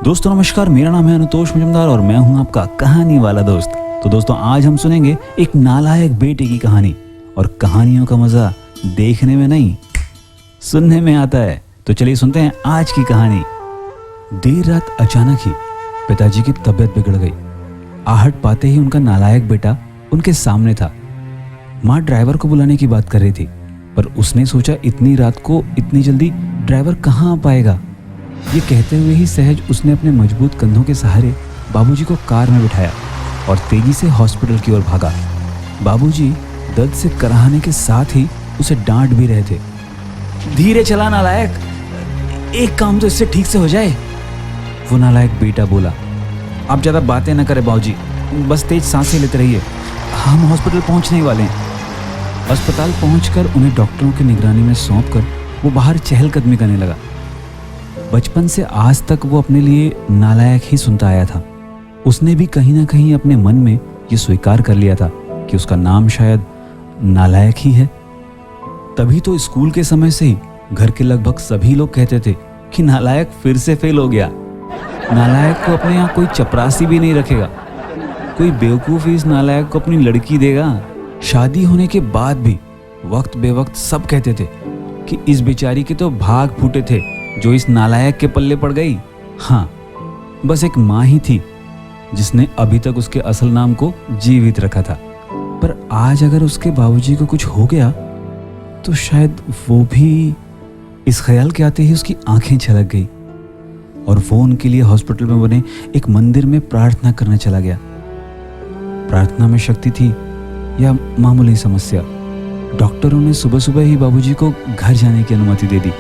दोस्तों नमस्कार, मेरा नाम है अनुतोष मजुमदार और मैं हूं आपका कहानी वाला दोस्त। तो दोस्तों आज हम सुनेंगे एक नालायक बेटे की कहानी। और कहानियों का मजा देखने में नहीं सुनने में आता है। तो चलिए सुनते हैं आज की कहानी। देर रात अचानक ही पिताजी की तबीयत बिगड़ गई। आहट पाते ही उनका नालायक बेटा उनके सामने था। माँ ड्राइवर को बुलाने की बात कर रही थी, पर उसने सोचा इतनी रात को इतनी जल्दी ड्राइवर कहाँ आ पाएगा। ये कहते हुए ही सहज उसने अपने मजबूत कंधों के सहारे बाबूजी को कार में बिठाया और तेजी से हॉस्पिटल की ओर भागा। बाबूजी दर्द से कराहने के साथ ही उसे डांट भी रहे थे। धीरे चला नालायक, एक काम तो इससे ठीक से हो जाए। वो नालायक बेटा बोला। आप ज्यादा बातें न करें बाबूजी, बस तेज सांसें लेते रहिए, हम हॉस्पिटल पहुंचने ही वाले हैं। अस्पताल पहुंचकर उन्हें डॉक्टरों की निगरानी में सौंपकर वो बाहर चहलकदमी करने लगा। बचपन से आज तक वो अपने लिए नालायक ही सुनता आया था। उसने भी कहीं ना कहीं अपने मन में ये स्वीकार कर लिया था कि उसका नाम शायद नालायक ही है। तभी तो स्कूल के समय से ही घर के लगभग सभी लोग कहते थे कि नालायक फिर से फेल हो गया। नालायक को अपने यहाँ कोई चपरासी भी नहीं रखेगा, कोई बेवकूफ इस नालायक को अपनी लड़की देगा। शादी होने के बाद भी वक्त बेवक्त सब कहते थे कि इस बेचारी के तो भाग फूटे थे जो इस नालायक के पल्ले पड़ गई। हाँ, बस एक माँ ही थी जिसने अभी तक उसके असल नाम को जीवित रखा था। पर आज अगर उसके बाबूजी को कुछ हो गया तो शायद वो भी। इस ख्याल के आते ही उसकी आंखें छलक गई और वो उनके लिए हॉस्पिटल में बने एक मंदिर में प्रार्थना करने चला गया। प्रार्थना में शक्ति थी या मामूली समस्या। डॉक्टरों ने सुबह सुबह ही बाबूजी को घर जाने की अनुमति दे दी।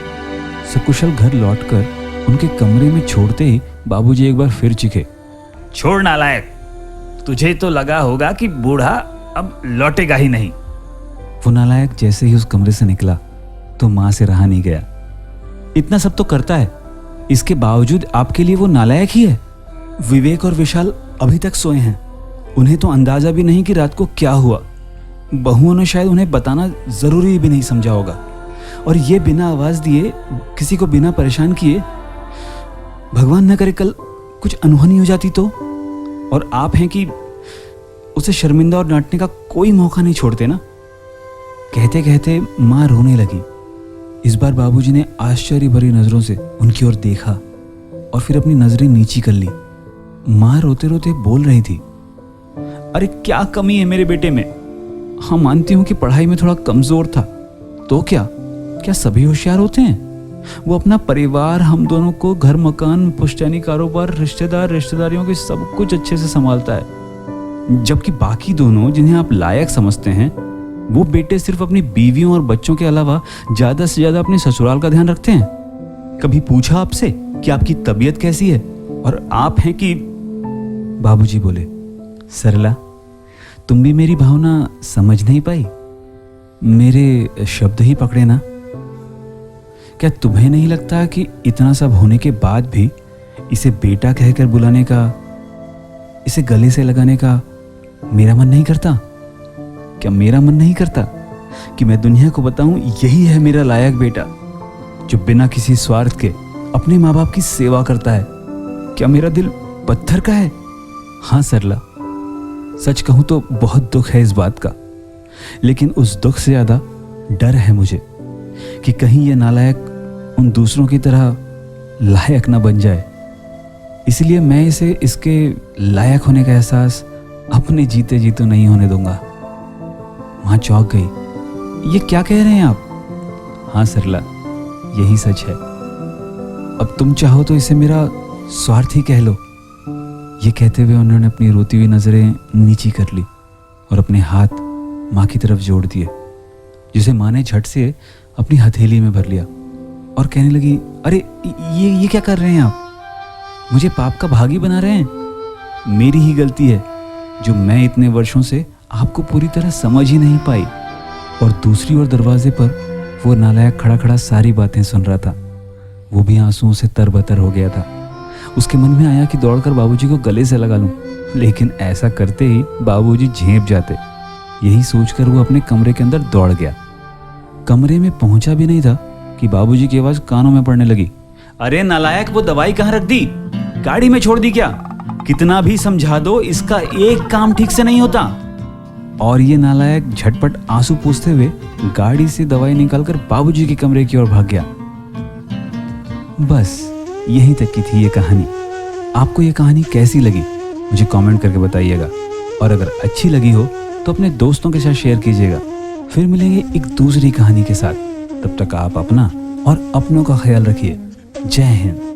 सकुशल घर लौटकर उनके कमरे में छोड़ते ही बाबूजी एक बार फिर चीखे, छोड़ नालायक, तुझे तो लगा होगा कि बूढ़ा अब लौटेगा ही नहीं। वो नालायक जैसे ही उस कमरे से निकला तो माँ से रहा नहीं गया। इतना सब तो करता है, इसके बावजूद आपके लिए वो नालायक ही है। विवेक और विशाल अभी तक सोए हैं, उन्हें तो अंदाजा भी नहीं कि रात को क्या हुआ। बहुओं ने शायद उन्हें बताना जरूरी भी नहीं समझा होगा, और ये बिना आवाज दिए, किसी को बिना परेशान किए। भगवान न करे कल कुछ अनहोनी हो जाती तो। और आप हैं कि उसे शर्मिंदा और डांटने का कोई मौका नहीं छोड़ते ना। कहते कहते माँ रोने लगी। इस बार बाबूजी ने आश्चर्य भरी नजरों से उनकी ओर देखा और फिर अपनी नजरें नीची कर ली। माँ रोते रोते बोल रही थी, अरे क्या कमी है मेरे बेटे में। हाँ, मानती हूं कि पढ़ाई में थोड़ा कमजोर था, तो क्या सभी होशियार होते हैं। वो अपना परिवार, हम दोनों को, घर मकान, पुश्तैनी कारोबार, रिश्तेदारियों के सब कुछ अच्छे से संभालता है। जबकि बाकी दोनों जिन्हें आप लायक समझते हैं, वो बेटे सिर्फ अपनी बीवियों और बच्चों के अलावा ज्यादा से ज्यादा अपने ससुराल का ध्यान रखते हैं। कभी पूछा आपसे कि आपकी तबीयत कैसी है? और आप हैं कि। बाबूजी बोले, सरला, तुम भी मेरी भावना समझ नहीं पाई, मेरे शब्द ही पकड़े ना। क्या तुम्हें नहीं लगता कि इतना सब होने के बाद भी इसे बेटा कहकर बुलाने का, इसे गले से लगाने का मेरा मन नहीं करता? क्या मेरा मन नहीं करता कि मैं दुनिया को बताऊं यही है मेरा लायक बेटा, जो बिना किसी स्वार्थ के अपने माँ बाप की सेवा करता है? क्या मेरा दिल पत्थर का है? हाँ सरला, सच कहूं तो बहुत दुख है इस बात का, लेकिन उस दुख से ज्यादा डर है मुझे कि कहीं ये नालायक उन दूसरों की तरह लायक ना बन जाए। इसलिए मैं इसे इसके लायक होने का एहसास अपने जीते जी तो नहीं होने दूंगा। मां चौंक गई। ये क्या कह रहे हैं आप? हाँ सरला, यही सच है। अब तुम चाहो तो इसे मेरा स्वार्थ ही कह लो। ये कहते हुए उन्होंने अपनी रोती हुई नजरें नीची कर ली और अपने हाथ माँ की तरफ जोड़ दिए, जिसे माँ ने झट से अपनी हथेली में भर लिया और कहने लगी, अरे ये क्या कर रहे हैं आप? मुझे पाप का भागी बना रहे हैं। मेरी ही गलती है जो मैं इतने वर्षों से आपको पूरी तरह समझ ही नहीं पाई। और दूसरी ओर दरवाजे पर वो नालायक खड़ा खड़ा सारी बातें सुन रहा था। वो भी आंसुओं से तरबतर हो गया था। उसके मन में आया कि दौड़कर बाबूजी को गले से लगा लूं, लेकिन ऐसा करते ही बाबूजी झेंप जाते। यही सोचकर वो अपने कमरे के अंदर दौड़ गया। कमरे में पहुंचा भी नहीं था कि बाबूजी की आवाज कानों में पड़ने लगी, अरे नालायक, वो दवाई कहाँ रख दी? गाड़ी में छोड़ दी क्या? कितना भी समझा दो, इसका एक काम ठीक से नहीं होता। और ये नालायक झटपट आंसू पोंछते हुए गाड़ी से दवाई निकालकर बाबूजी के कमरे की ओर भाग गया। बस यहीं तक की थी ये कहानी। आपको ये कहानी कैसी लगी मुझे कमेंट करके बताइएगा, और अगर अच्छी लगी हो तो अपने दोस्तों के साथ शेयर कीजिएगा। फिर मिलेंगे एक दूसरी कहानी के साथ। तब तक आप अपना और अपनों का ख्याल रखिए। जय हिंद।